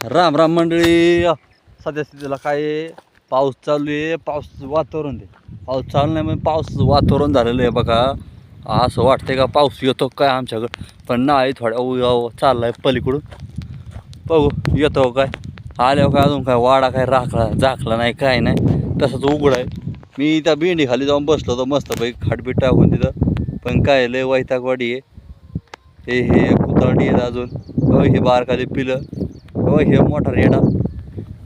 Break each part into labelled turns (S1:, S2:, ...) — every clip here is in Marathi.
S1: राम राम मंडळी. सध्या स्थितीला काय आहे, पाऊस चालू आहे. पाऊस वातावरण आहे, पाऊस चालू नाही म्हणजे पाऊस वातावरण झालेलं आहे बघा. असं वाटतंय का पाऊस येतो काय आमच्याकडं, पण नाही. थोड्या चालला आहे पलीकडून, बघू येतो काय. आल्यावर काय अजून काय वाडा काय राखला झाकला नाही, काय नाही, तसंच उघड आहे. मी त्या भेंडी खाली जाऊन बसलो होतो मस्तपैकी खाटबीट टाकून तिथं, पण काय लय वैतागवाडी आहे. हे कुत्राडी आहेत अजून. हे बारकाले पिलं, हे मोठा रेडा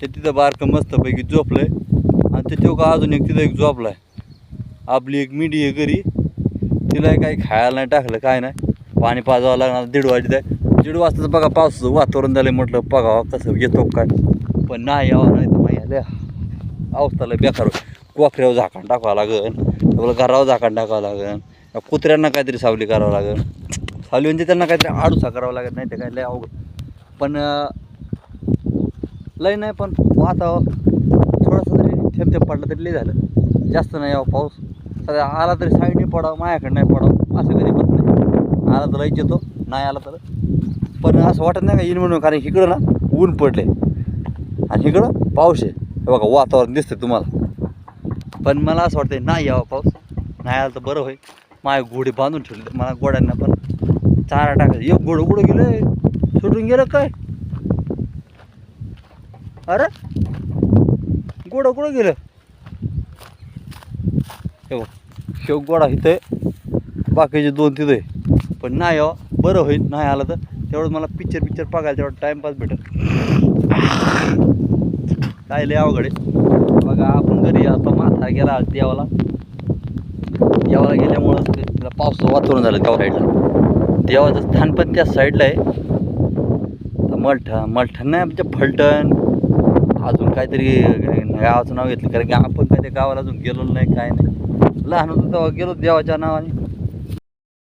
S1: ते तिथं बारकं मस्तपैकी झोपलं आहे. आणि ते का अजून एक तिथं एक झोपला आहे. आपली एक मिडी आहे घरी, तिला काही खायला नाही टाकलं, काय नाही. पाणी पाजावं लागणार. 1:30 वाजता 1:30 वाजताच बघा पावसाचं वातावरण झालं. म्हटलं बघावं कसं येतो काय, पण नाही यावं. नाही तर मग आल्या अवस्थाला बेकार. कोकऱ्यावर झाकण टाकावं लागेल, आपलं घरावर झाकण टाकावं लागेल, कुत्र्यांना काहीतरी सावली करावं लागेल. सावली म्हणजे त्यांना काहीतरी आडूसा करावं लागेल, नाही तर काय लय अवघड. पण लय नाही, पण आता थोडंसं तरी थेंब थेंब पडलं तरी लय झालं. जास्त नाही यावं पाऊस. सध्या आला तरी साईडने पडावं, माझ्याकडे नाही पडावं, असं कधी होत नाही. आला तर लयच येतो, नाही आला तर पण असं वाटत नाही का येईन म्हणून. कारण इकडं ना ऊन पडले आणि इकडं पाऊस आहे. हे बघा वातावरण दिसतं तुम्हाला, पण मला असं वाटतं नाही यावं पाऊस. नाही आला तर बरं होईल. माझे घोडे बांधून ठेवले, मला घोड्यांना पण चारा टाकायचं. एक घोडं कुठं गेलं, सुटून गेलं काय. अरे गोडा कुठं गेलं. हे बघ, शेव गोडा इथं आहे, बाकीचे 2 तिथं आहे. पण नाही यावं, बरं होईल. नाही आलं तर तेवढं मला पिक्चर बघायला तेवढं टाईमपास भेटेल. काय लय अवघड आहे बघा. आपण घरी आता म्हातारा गेला देवाला गेल्यामुळं त्याला पावसाचं वातावरण झालं. त्या साईडला देवाचं स्थान पण त्या साईडला आहे. मलठण नाही आमच्या फलटण, अजून काहीतरी गावाचं नाव घेतलं. कारण की आपण काय त्या गावाला अजून गेलो नाही, काय नाही. लहान होतो तेव्हा गेलो देवाच्या नावाने,